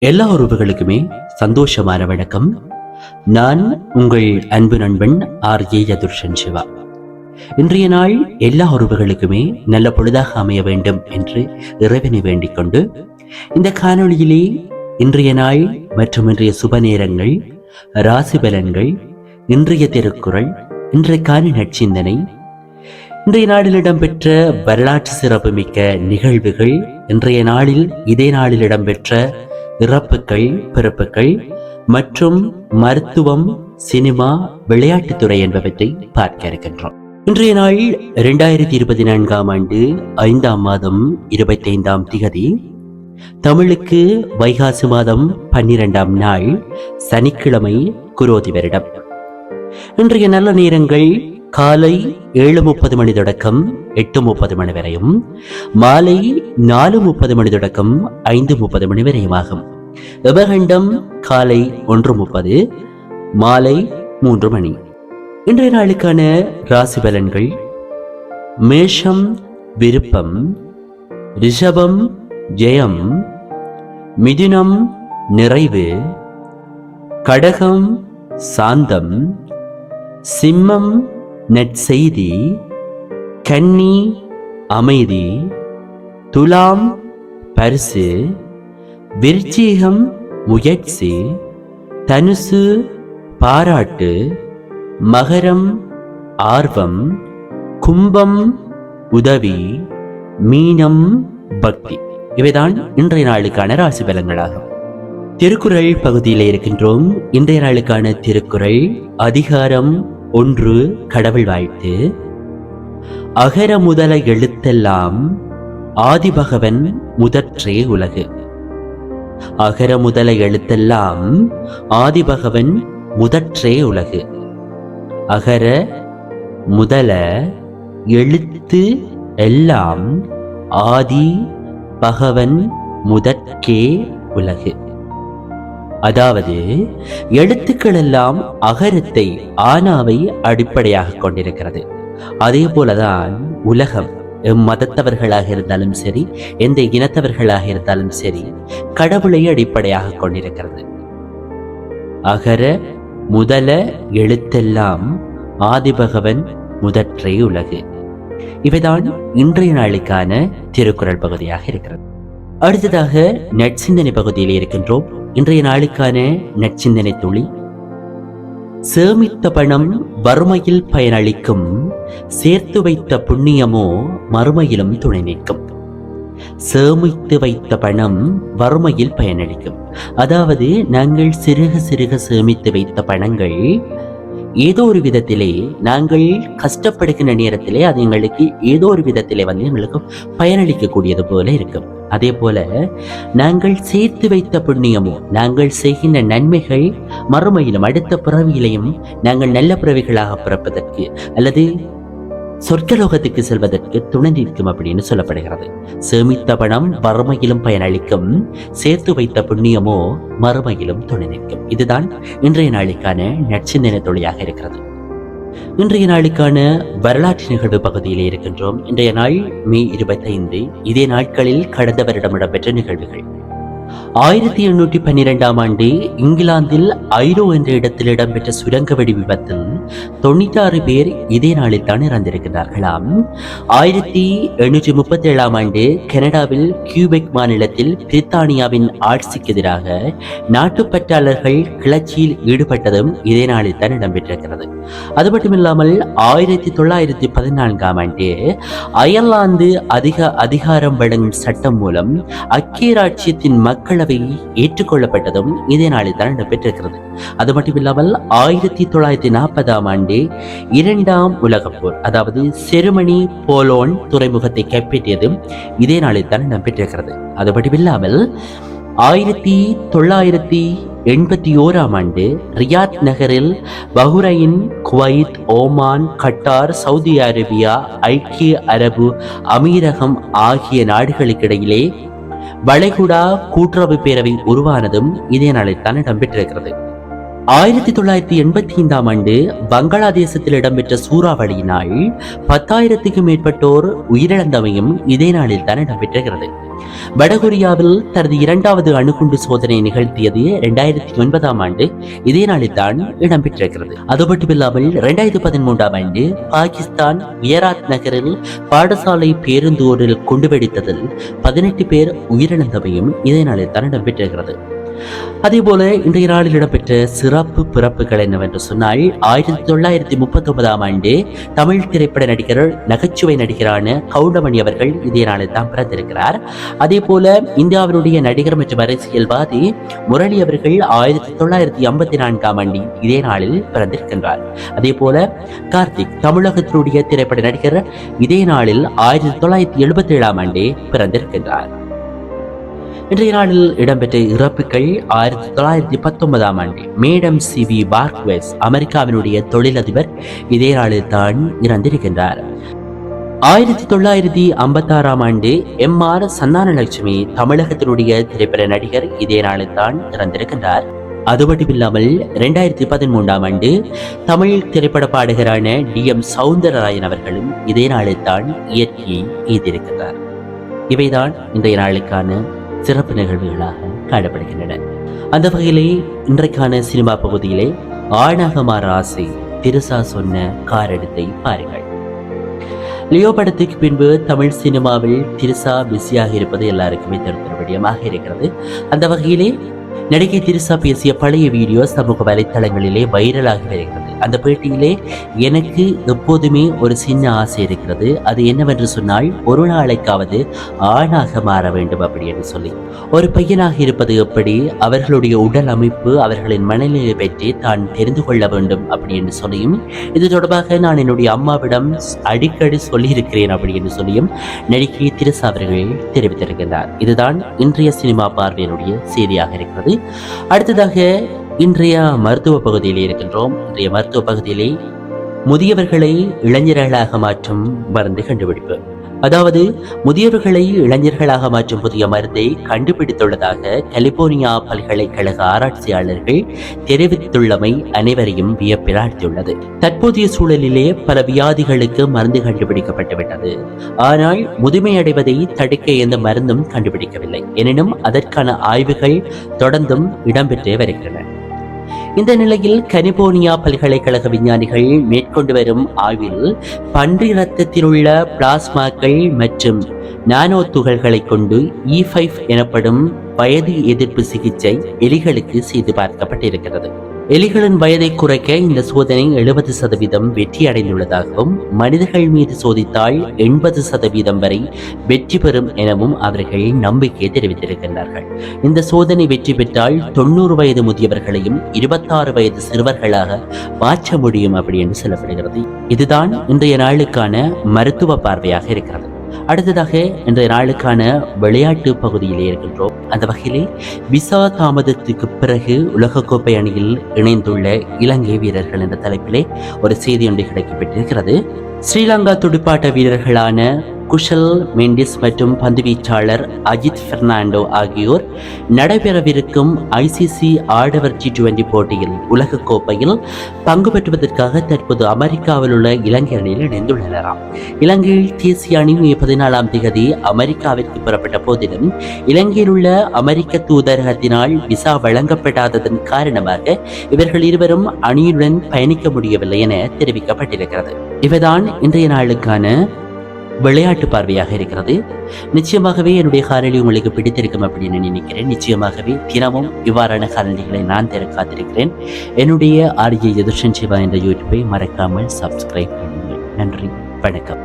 எல்லா உறவுகளுக்குமே சந்தோஷமான வணக்கம். நான் உங்கள் அன்பு நண்பன் RJ யதுர்ஷன் சிவா. இன்றைய நாள் எல்லா உறவுகளுக்குமே நல்ல பொழுதாக அமைய வேண்டும் என்று இறைவனை வேண்டிக் கொண்டு இந்த காணொளியிலே இன்றைய நாள் மற்றும் இன்றைய சுப நேரங்கள், ராசி பலன்கள், இன்றைய திருக்குறள், இன்றைக்கான நற்சிந்தனை, இன்றைய நாளில் இடம்பெற்ற வரலாற்று சிறப்புமிக்க நிகழ்வுகள், இன்றைய நாளில் இதே நாளில் இடம்பெற்ற இறப்புகள், பிறப்புகள் மற்றும் மருத்துவம், சினிமா, விளையாட்டுத்துறை என்பவற்றை பார்க்க இருக்கின்றோம். இன்றைய நாள் 2024ஆம் ஆண்டு 5ஆம் மாதம் 25ஆம் திகதி, தமிழுக்கு வைகாசி மாதம் 12ஆம் நாள், சனிக்கிழமை, குரோதி வருடம். இன்றைய நல்ல நேரங்கள் காலை 7:30 மணி தொடக்கம் 8:30 மணி வரையும், மாலை 4:30 மணி தொடக்கம் 5:30 மணி வரையுமாகும். உபகண்டம் காலை 1:30, மாலை 3 மணி. இன்றைய நாளுக்கான ராசி பலன்கள்: மேஷம் விருப்பம், ரிஷபம் ஜெயம், மிதுனம் நிறைவு, கடகம் சாந்தம், சிம்மம் நற்செய்தி, கன்னி அமைதி, துலாம் பரிசு, விருச்சிகம் முயற்சி, தனுசு பாராட்டு, மகரம் ஆர்வம், கும்பம் உதவி, மீனம் பக்தி. இவைதான் இன்றைய நாளுக்கான ராசி பலன்களாகும். திருக்குறள் பகுதியில் இருக்கின்றோம். இன்றைய நாளுக்கான திருக்குறள் அதிகாரம் 1, கடவுள் வாழ்த்து. அகர முதல எழுத்தெல்லாம் ஆதிபகவன் முதற்றே உலகு. அகர முதல எழுத்தெல்லாம் ஆதிபகவன் முதற்றே உலகு. அகர முதல எழுத்து எல்லாம் ஆதி பகவன் முதற்கே உலகு. அதாவது எழுத்துக்கள் எல்லாம் அகரத்தை, ஆனாவை அடிப்படையாக கொண்டிருக்கிறது. அதே போலதான் உலகம், மதத்தவர்களாக இருந்தாலும் சரி, எந்த இனத்தவர்களாக இருந்தாலும் சரி, கடவுளை அடிப்படையாக கொண்டிருக்கிறது. அகர முதல எழுத்தெல்லாம் ஆதிபகவன் முதற்றே உலகு. இவைதான் இன்றைய நாளுக்கான திருக்குறள் பகுதியாக இருக்கிறது. அடுத்ததாக நற்சிந்தனை பகுதியில் இருக்கின்றோம். இன்றைய நாளுக்கான நற்சிந்தனை துளி: சேமித்த பணம் வறுமையில் பயனளிக்கும், சேர்த்து வைத்த புண்ணியமோ மறுமையிலும் துணை நிற்கும். சேமித்து வைத்த பணம் வறுமையில் பயனளிக்கும். அதாவது நாங்கள் சிறுக சிறுக சேமித்து வைத்த பணங்கள் ஏதோ ஒரு விதத்திலே, நாங்கள் கஷ்டப்படுகின்ற நேரத்திலே அது எங்களுக்கு ஏதோ ஒரு விதத்திலே எங்களுக்கு பயனளிக்கக்கூடியது போல இருக்கும். அதே போல நாங்கள் சேர்த்து வைத்த புண்ணியமோ, நாங்கள் செய்கின்ற நன்மைகள் மறுமையிலும் அடுத்த பிறவியிலையும் நாங்கள் நல்ல பிறவிகளாக பிறப்பதற்கு அல்லது சொர்க்கலோகத்துக்கு செல்வதற்கு துணை நிற்கும் அப்படின்னு சொல்லப்படுகிறது. சேமித்த பணம் வறுமையிலும் பயனளிக்கும், சேர்த்து வைத்த புண்ணியமோ மறுமையிலும் துணை நிற்கும். இதுதான் இன்றைய நாளுக்கான நற்சிந்தனை துளியாக இருக்கிறது. இன்றைய நாளுக்கான வரலாற்று நிகழ்வு பகுதியில் இருக்கின்றோம். இன்றைய நாள் மே 25. இதே நாட்களில் கடந்த வருடம் இடம்பெற்ற நிகழ்வுகள்: 1812ஆம் ஆண்டு இங்கிலாந்தில் ஐரோ என்ற இடத்தில் இடம்பெற்ற சுரங்க வெடி விபத்தில் 96 பேர் இதே நாளில் தான் இறந்திருக்கிறார்களாம். 1837ஆம் ஆண்டு கனடாவில் கியூபெக் மாநிலத்தில் பிரித்தானியாவின் ஆட்சிக்கு எதிராக நாட்டுப்பற்றாளர்கள் கிளர்ச்சியில் ஈடுபட்டதும் இதே நாளில் தான் இடம்பெற்றிருக்கிறது. அது மட்டுமில்லாமல் 1914ஆம் ஆண்டு அயர்லாந்து அதிகாரம் வழங்கும் சட்டம் மூலம் ஐக்கிய ராச்சியத்தின் மக்களவை ஏற்றுக்கொள்ளப்பட்டதும் இதே நாளில் தான் இடம்பெற்றிருக்கிறது. அது மட்டுமில்லாமல் 1940ஆம் ஆண்டு 2ஆம் உலகப் போர், அதாவது ஜெர்மனி போலோன் துறைமுகத்தை கைப்பற்றியதும் இதே நாளில் தான் இடம்பெற்றிருக்கிறது. அது மட்டுமில்லாமல் 1981ஆம் ஆண்டு ரியாத் நகரில் Bahrain, Kuwait, Oman, Qatar, Saudi Arabia, ஐக்கிய அரபு அமீரகம் ஆகிய நாடுகளுக்கிடையிலே வளைகுடா கூட்டுறவு பேரவை உருவானதும் இதே நாளில் தான் இடம்பெற்றிருக்கிறது. 1985 ஆண்டு பங்களாதேசத்தில் இடம்பெற்ற சூறாவளியினால் 10,000க்கும் மேற்பட்டோர் உயிரிழந்தமையும் இதே நாளில் தான் இடம்பெற்றிருக்கிறது. வடகொரியாவில் தனது 2வது அணுகுண்டு சோதனை நிகழ்த்தியது 2009 ஆண்டு இதே நாளில் தான் இடம்பெற்றிருக்கிறது. அது மட்டுமில்லாமல் 2013 ஆண்டு பாகிஸ்தான் வியராத் நகரில் பாடசாலை பேருந்து ஒன்றில் குண்டுவெடித்ததில் 18 பேர் உயிரிழந்தவையும் இதே நாளில் தான் இடம்பெற்றிருக்கிறது. அதேபோல இன்றைய நாளில் இடம்பெற்ற சிறப்பு பிறப்புகள் என்னவென்று சொன்னால் 1939 ஆண்டு தமிழ் திரைப்பட நடிகர் நகைச்சுவை நடிகரான கவுண்டமணி அவர்கள் இதே நாளில் தான் பிறந்திருக்கிறார். அதே போல இந்தியாவினுடைய நடிகர் மற்றும் அரசியல்வாதி முரளி அவர்கள் 1954 ஆண்டு இதே நாளில் பிறந்திருக்கின்றார். அதே போல கார்த்திக் தமிழகத்தினுடைய திரைப்பட நடிகர் இதே நாளில் 1977 ஆண்டே பிறந்திருக்கின்றார். இன்றைய நாளில் இடம்பெற்ற இறப்புகள் 1919 ஆண்டு மேடம் சிவி பார்க்வெஸ் அமெரிக்காவினுடைய தொழிலதிபர் இதே நாளில் தான் இறந்திருக்கின்றார். 1956 ஆண்டு MR சந்தானலட்சுமி தமிழகத்தினுடைய திரைப்பட நடிகர் இதே நாளில் தான் இறந்திருக்கின்றார். அது மட்டுமில்லாமல் 2013 ஆண்டு தமிழ் திரைப்பட பாடகரான DM சௌந்தரராயன் அவர்களும் இதே நாளில் தான் இயற்கையை எய்திருக்கிறார். இவைதான் இன்றைய நாளுக்கான சிறப்பு நிகழ்வுகளாக காணப்படுகின்றன. அந்த வகையிலே இன்றைக்கான சினிமா பகுதியிலே ஆணாக மாற ஆசை திருசா சொன்ன காரணத்தை பாருங்கள். லியோ படத்துக்கு பின்பு தமிழ் சினிமாவில் திருசா பிஸியாக இருப்பது எல்லாருக்குமே தெரிந்த விடயமாக இருக்கிறது. அந்த வகையிலே நடிகை திருசா பேசிய பழைய வீடியோ சமூக வலைத்தளங்களிலே வைரலாகி வருகிறது. அந்த பேட்டியிலே எனக்கு எப்போதுமே ஒரு சின்ன ஆசை இருக்கிறது. அது என்னவென்று சொன்னால் ஒரு நாளைக்காவது ஆணாக மாற வேண்டும் அப்படி என்று சொல்லி, ஒரு பையனாக இருப்பது எப்படி, அவர்களுடைய உடல் அமைப்பு, அவர்களின் மனநிலை பற்றி தான் தெரிந்து கொள்ள வேண்டும் அப்படி என்று சொல்லியும், இது தொடர்பாக நான் என்னுடைய அம்மாவிடம் அடிக்கடி சொல்லியிருக்கிறேன் அப்படி என்று சொல்லியும் நடிகை திருசா அவர்கள் தெரிவித்திருக்கிறார். இதுதான் இன்றைய சினிமா பார்வையினுடைய செய்தியாக இருக்கிறது. அடுத்ததாக இன்றைய மருத்துவ பகுதியிலே இருக்கின்றோம். இன்றைய மருத்துவ பகுதியிலே முதியவர்களை இளைஞர்களாக மாற்றும் மருந்து கண்டுபிடிப்பு, அதாவது முதியவர்களை இளைஞர்களாக மாற்றும் புதிய மருந்தை கண்டுபிடித்துள்ளதாக கலிபோர்னியா பல்கலைக்கழக ஆராய்ச்சியாளர்கள் தெரிவித்துள்ளமை அனைவரையும் வியப்பில் ஆழ்த்தியுள்ளது. தற்போதைய சூழலிலே பல வியாதிகளுக்கு மருந்து கண்டுபிடிக்கப்பட்டுவிட்டது. ஆனால் முதுமை அடைவதை தடுக்க எந்த மருந்தும் கண்டுபிடிக்கவில்லை. எனினும் அதற்கான ஆய்வுகள் தொடர்ந்தும் இடம்பெற்றே வருகின்றன. இந்த நிலையில் கலிபோர்னியா பல்கலைக்கழக விஞ்ஞானிகள் மேற்கொண்டு வரும் ஆய்வில் பன்றி இரத்தத்தில் உள்ள பிளாஸ்மாக்கள் மற்றும் நானோ துகள்களை கொண்டு E5 எனப்படும் வயது எதிர்ப்பு சிகிச்சை எலிகளுக்கு செய்து பார்க்கப்பட்டிருக்கிறது. எலிகளின் வயதை குறைக்க இந்த சோதனை 70% வெற்றி அடைந்துள்ளதாகவும் மனிதர்கள் மீது சோதித்தால் 80% வரை வெற்றி பெறும் எனவும் அவர்கள் நம்பிக்கை தெரிவித்திருக்கின்றார்கள். இந்த சோதனை வெற்றி பெற்றால் 90 வயது முதியவர்களையும் 26 வயது சிறுவர்களாக மாற்ற முடியும் அப்படி என்று சொல்லப்படுகிறது. இதுதான் இன்றைய நாளுக்கான மருத்துவ பார்வையாக இருக்கிறது. அடுத்ததாக இன்றைய நாளுக்கான விளையாட்டு பகுதியிலே இருக்கின்றோம். அந்த வகையிலே விசா தாமதத்துக்கு பிறகு உலகக்கோப்பை அணியில் இணைந்துள்ள இலங்கை வீரர்கள் என்ற தலைப்பிலே ஒரு செய்தி ஒன்று கிடைக்கப்பட்டிருக்கிறது. ஸ்ரீலங்கா துடுப்பாட்ட வீரர்களான குஷல் மெண்டிஸ் மற்றும் பந்துவீச்சாளர் அஜித் பெர்னாண்டோ ஆகியோர் நடைபெறவிருக்கும் ICC ஆடவர் T20 போட்டியில் உலகக்கோப்பையில் பங்கு பெற்றுவதற்காக தற்போது அமெரிக்காவில் உள்ள இலங்கை அணியில் இணைந்துள்ளனராம். இலங்கையில் தேசிய அணி மே 14ஆம் தேதி அமெரிக்காவிற்கு புறப்பட்ட போதிலும் இலங்கையில் உள்ள அமெரிக்க தூதரகத்தினால் விசா வழங்கப்படாததன் காரணமாக இவர்கள் இருவரும் அணியுடன் பயணிக்க முடியவில்லை என தெரிவிக்கப்பட்டிருக்கிறது. இவைதான் இன்றைய நாளுக்கான விளையாட்டு பார்வையாக இருக்கிறது. நிச்சயமாகவே என்னுடைய காணொலி உங்களுக்கு பிடித்திருக்கும் அப்படின்னு நினைக்கிறேன். நிச்சயமாகவே தினமும் இவ்வாறான காணொலிகளை நான் தர காத்திருக்கிறேன். என்னுடைய RJ எதிர்ஷன் சிவா என்ற யூடியூப்பை மறக்காமல் சப்ஸ்கிரைப் பண்ணுங்கள். நன்றி, வணக்கம்.